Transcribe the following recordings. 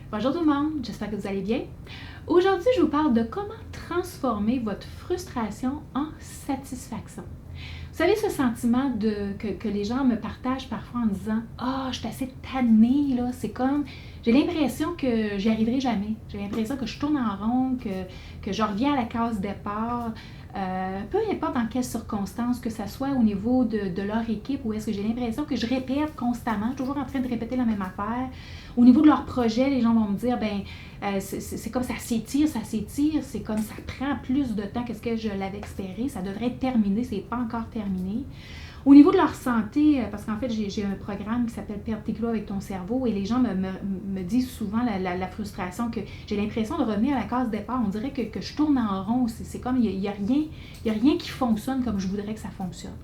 Bonjour tout le monde, j'espère que vous allez bien. Aujourd'hui, je vous parle de comment transformer votre frustration en satisfaction. Vous savez, ce sentiment que les gens me partagent parfois en disant « Ah, je suis assez tannée, là, c'est comme, j'ai l'impression que j'y arriverai jamais. J'ai l'impression que je tourne en rond, que je reviens à la case départ. » Peu importe dans quelles circonstances, que ce soit au niveau de leur équipe ou est-ce que j'ai l'impression que je répète constamment, toujours en train de répéter la même affaire. Au niveau de leur projet, les gens vont me dire, c'est comme ça s'étire, c'est comme ça prend plus de temps que ce que je l'avais espéré, ça devrait être terminé, c'est pas encore terminé. Au niveau de leur santé, parce qu'en fait, j'ai un programme qui s'appelle Perdre tes kilos avec ton cerveau et les gens me disent souvent la frustration que j'ai l'impression de revenir à la case départ. On dirait que je tourne en rond. C'est comme, il n'y a rien qui fonctionne comme je voudrais que ça fonctionne.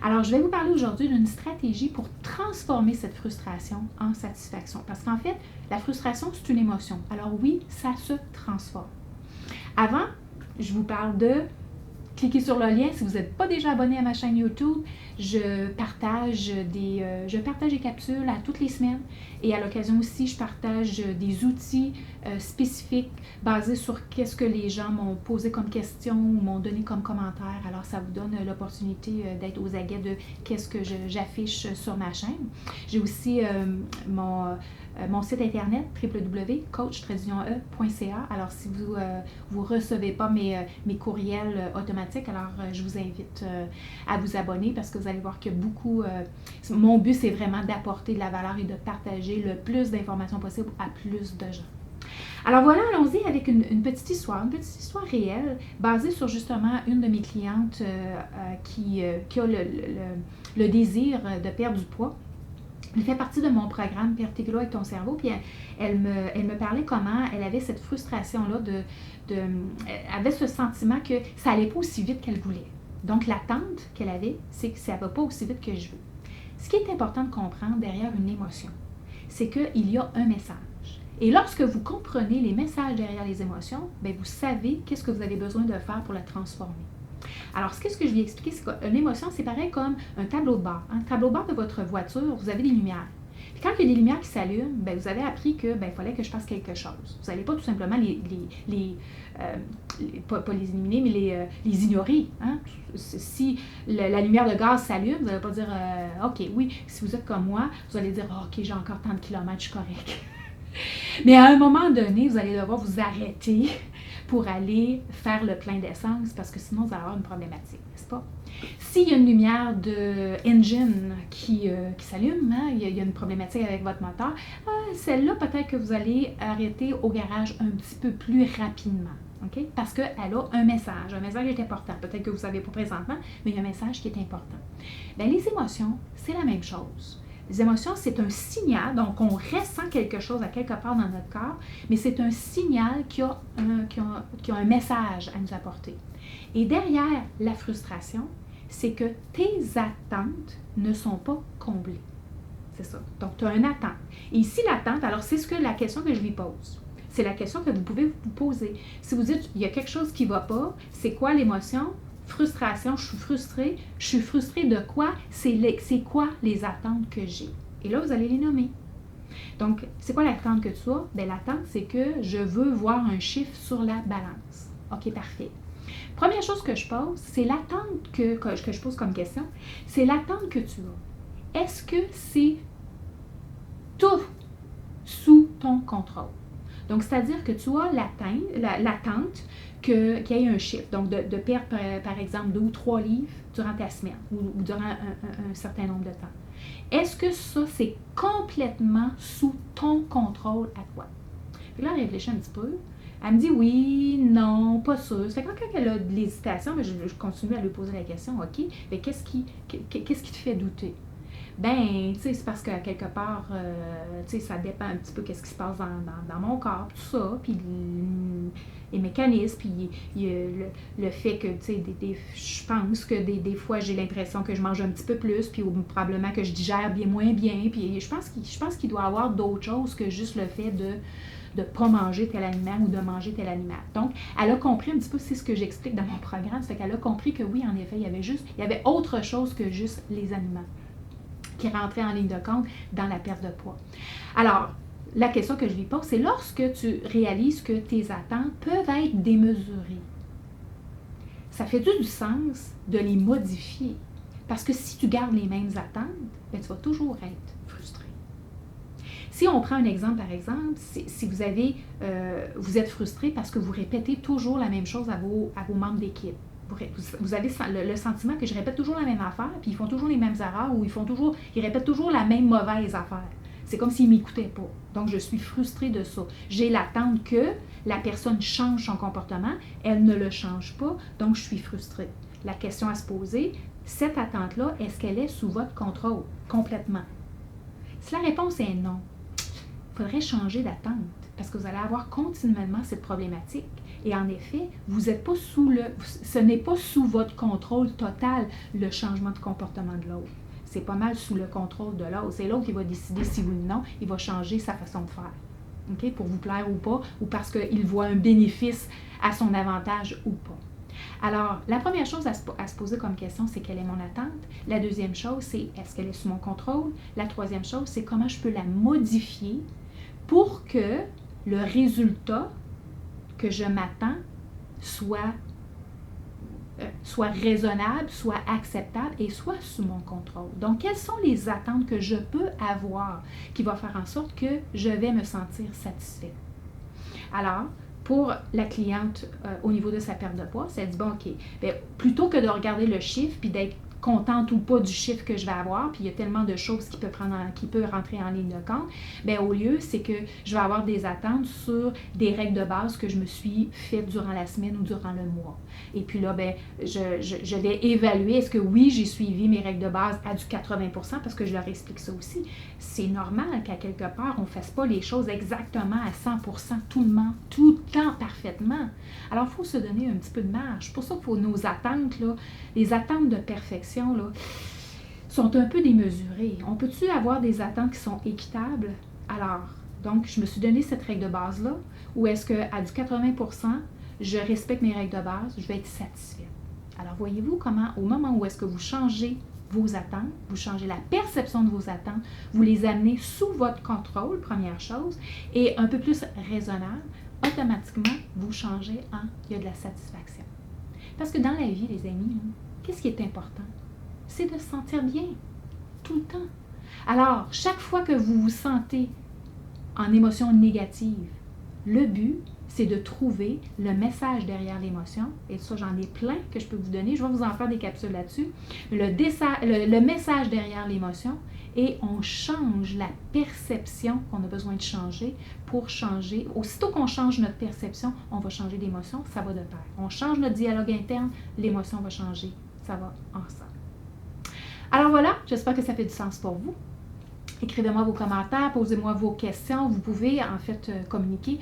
Alors, je vais vous parler aujourd'hui d'une stratégie pour transformer cette frustration en satisfaction. Parce qu'en fait, la frustration, c'est une émotion. Alors oui, ça se transforme. Avant, je vous parle de... Cliquez sur le lien si vous n'êtes pas déjà abonné à ma chaîne YouTube. Je partage des capsules à toutes les semaines et à l'occasion aussi, je partage des outils spécifiques basés sur qu'est-ce que les gens m'ont posé comme question ou m'ont donné comme commentaire. Alors, ça vous donne l'opportunité d'être aux aguets de qu'est-ce que j'affiche sur ma chaîne. J'ai aussi mon site internet www.coach-e.ca. Alors, si vous ne recevez pas mes courriels automatiques, alors je vous invite à vous abonner parce que vous allez voir que beaucoup... mon but, c'est vraiment d'apporter de la valeur et de partager le plus d'informations possible à plus de gens. Alors voilà, allons-y avec une petite histoire réelle basée sur justement une de mes clientes qui a le désir de perdre du poids. Elle fait partie de mon programme Perdre tes kilos avec ton cerveau, puis elle me parlait comment elle avait cette frustration-là, elle avait ce sentiment que ça n'allait pas aussi vite qu'elle voulait. Donc l'attente qu'elle avait, c'est que ça ne va pas aussi vite que je veux. Ce qui est important de comprendre derrière une émotion, c'est qu'il y a un message. Et lorsque vous comprenez les messages derrière les émotions, bien, vous savez qu'est-ce que vous avez besoin de faire pour la transformer. Alors, ce que je vais expliquer, c'est qu'une émotion, c'est pareil comme un tableau de bord. Un tableau de bord de votre voiture, vous avez des lumières. Puis quand il y a des lumières qui s'allument, bien, vous avez appris que il fallait que je fasse quelque chose. Vous n'allez pas tout simplement pas les éliminer, mais les ignorer. Hein? Si la lumière de gaz s'allume, vous n'allez pas dire OK, oui, si vous êtes comme moi, vous allez dire OK, j'ai encore tant de kilomètres, je suis correct. Mais à un moment donné, vous allez devoir vous arrêter pour aller faire le plein d'essence parce que sinon, vous allez avoir une problématique, n'est-ce pas? S'il y a une lumière de engine qui s'allume, hein, il y a une problématique avec votre moteur, celle-là, peut-être que vous allez arrêter au garage un petit peu plus rapidement. Okay? Parce qu'elle a un message est important. Peut-être que vous ne savez pas présentement, mais il y a un message qui est important. Bien, les émotions, c'est la même chose. Les émotions, c'est un signal, donc on ressent quelque chose à quelque part dans notre corps, mais c'est un signal qui a un message à nous apporter. Et derrière la frustration, c'est que tes attentes ne sont pas comblées. C'est ça. Donc, tu as une attente. Et ici, l'attente, alors c'est la question que je lui pose. C'est la question que vous pouvez vous poser. Si vous dites, il y a quelque chose qui ne va pas, c'est quoi l'émotion? Frustration, je suis frustrée de quoi? C'est quoi les attentes que j'ai? Et là, vous allez les nommer. Donc, c'est quoi l'attente que tu as? Bien, l'attente, c'est que je veux voir un chiffre sur la balance. OK, parfait. Première chose que je pose, c'est l'attente que je pose comme question, c'est l'attente que tu as. Est-ce que c'est tout sous ton contrôle? Donc, c'est-à-dire que tu as l'attente qu'il y ait un chiffre, donc de perdre par exemple 2 ou 3 livres durant ta semaine ou durant un certain nombre de temps. Est-ce que ça, c'est complètement sous ton contrôle à toi? Puis là, elle réfléchit un petit peu. Elle me dit oui, non, pas sûr. Ça fait que quand elle a de l'hésitation, je continue à lui poser la question, OK, mais qu'est-ce qui te fait douter? Ben, tu sais, c'est parce qu'à quelque part, tu sais, ça dépend un petit peu qu'est-ce qui se passe dans mon corps, tout ça, puis les mécanismes, puis le fait que, tu sais, je pense que des fois, j'ai l'impression que je mange un petit peu plus, puis probablement que je digère moins bien, puis je pense qu'il doit y avoir d'autres choses que juste le fait de ne pas manger tel aliment ou de manger tel aliment. Donc, elle a compris un petit peu, c'est ce que j'explique dans mon programme, c'est qu'elle a compris que oui, en effet, il y avait autre chose que juste les aliments qui rentraient en ligne de compte dans la perte de poids. Alors, la question que je lui pose, c'est lorsque tu réalises que tes attentes peuvent être démesurées, ça fait du sens de les modifier. Parce que si tu gardes les mêmes attentes, bien, tu vas toujours être frustré. Si on prend un exemple, par exemple, si vous êtes frustré parce que vous répétez toujours la même chose à vos membres d'équipe. Vous avez le sentiment que je répète toujours la même affaire, puis ils font toujours les mêmes erreurs, ou ils répètent toujours la même mauvaise affaire. C'est comme s'ils ne m'écoutaient pas. Donc, je suis frustrée de ça. J'ai l'attente que la personne change son comportement. Elle ne le change pas, donc je suis frustrée. La question à se poser, cette attente-là, est-ce qu'elle est sous votre contrôle complètement? Si la réponse est non, il faudrait changer d'attente parce que vous allez avoir continuellement cette problématique. Et en effet, ce n'est pas sous votre contrôle total le changement de comportement de l'autre. C'est pas mal sous le contrôle de l'autre. C'est l'autre qui va décider si oui ou non, il va changer sa façon de faire. Okay? Pour vous plaire ou pas, ou parce qu'il voit un bénéfice à son avantage ou pas. Alors, la première chose à se poser comme question, c'est quelle est mon attente? La deuxième chose, c'est est-ce qu'elle est sous mon contrôle? La troisième chose, c'est comment je peux la modifier pour que le résultat que je m'attends soit raisonnable, soit acceptable et soit sous mon contrôle. Donc, quelles sont les attentes que je peux avoir qui vont faire en sorte que je vais me sentir satisfaite? Alors, pour la cliente, au niveau de sa perte de poids, elle dit, bon, OK, bien, plutôt que de regarder le chiffre puis d'être contente ou pas du chiffre que je vais avoir, puis il y a tellement de choses qui peuvent rentrer en ligne de compte, bien, au lieu, c'est que je vais avoir des attentes sur des règles de base que je me suis faites durant la semaine ou durant le mois. Et puis là, bien, je vais évaluer, est-ce que oui, j'ai suivi mes règles de base à du 80%, parce que je leur explique ça aussi. C'est normal qu'à quelque part, on ne fasse pas les choses exactement à 100% tout le temps parfaitement. Alors, il faut se donner un petit peu de marge. C'est pour ça que nos attentes, là, les attentes de perfection, là, sont un peu démesurées. On peut-tu avoir des attentes qui sont équitables? Alors, donc, je me suis donné cette règle de base-là, ou est-ce qu'à du 80%, je respecte mes règles de base, je vais être satisfaite. Alors, voyez-vous comment, au moment où est-ce que vous changez vos attentes, vous changez la perception de vos attentes, vous les amenez sous votre contrôle, première chose, et un peu plus raisonnable, automatiquement, vous changez il y a de la satisfaction. Parce que dans la vie, les amis, qu'est-ce qui est important? C'est de se sentir bien, tout le temps. Alors, chaque fois que vous vous sentez en émotion négative, le but, c'est de trouver le message derrière l'émotion. Et ça, j'en ai plein que je peux vous donner. Je vais vous en faire des capsules là-dessus. Le message derrière l'émotion, et on change la perception qu'on a besoin de changer pour changer. Aussitôt qu'on change notre perception, on va changer d'émotion, ça va de pair. On change notre dialogue interne, l'émotion va changer. Ça va ensemble. Alors voilà, j'espère que ça fait du sens pour vous. Écrivez-moi vos commentaires, posez-moi vos questions. Vous pouvez en fait communiquer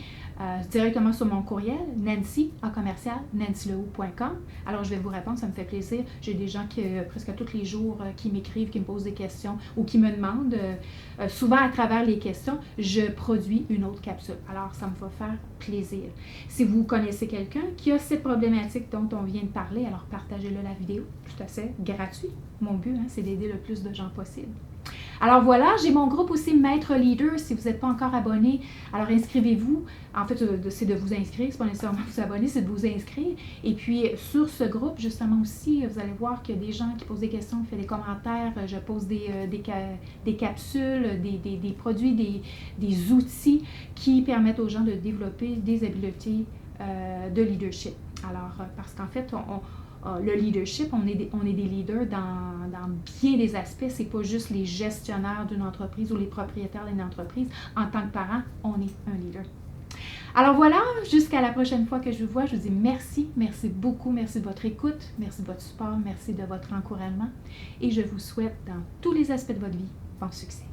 directement sur mon courriel, nancy@nancylehoux.com. Alors je vais vous répondre, ça me fait plaisir. J'ai des gens qui presque tous les jours qui m'écrivent, qui me posent des questions ou qui me demandent. Souvent à travers les questions, je produis une autre capsule. Alors ça me va faire plaisir. Si vous connaissez quelqu'un qui a cette problématique dont on vient de parler, alors partagez-le la vidéo. Tout à fait gratuit. Mon but, c'est d'aider le plus de gens possible. Alors voilà, j'ai mon groupe aussi Maître Leader. Si vous n'êtes pas encore abonné, alors inscrivez-vous. En fait, c'est de vous inscrire, c'est pas nécessairement vous abonner, c'est de vous inscrire. Et puis sur ce groupe, justement aussi, vous allez voir qu'il y a des gens qui posent des questions, qui font des commentaires. Je pose des capsules, des produits, des outils qui permettent aux gens de développer des habiletés de leadership. Alors, parce qu'en fait, le leadership, on est des leaders dans bien des aspects. C'est pas juste les gestionnaires d'une entreprise ou les propriétaires d'une entreprise. En tant que parent, on est un leader. Alors voilà, jusqu'à la prochaine fois que je vous vois, je vous dis merci beaucoup, merci de votre écoute, merci de votre support, merci de votre encouragement et je vous souhaite dans tous les aspects de votre vie, bon succès.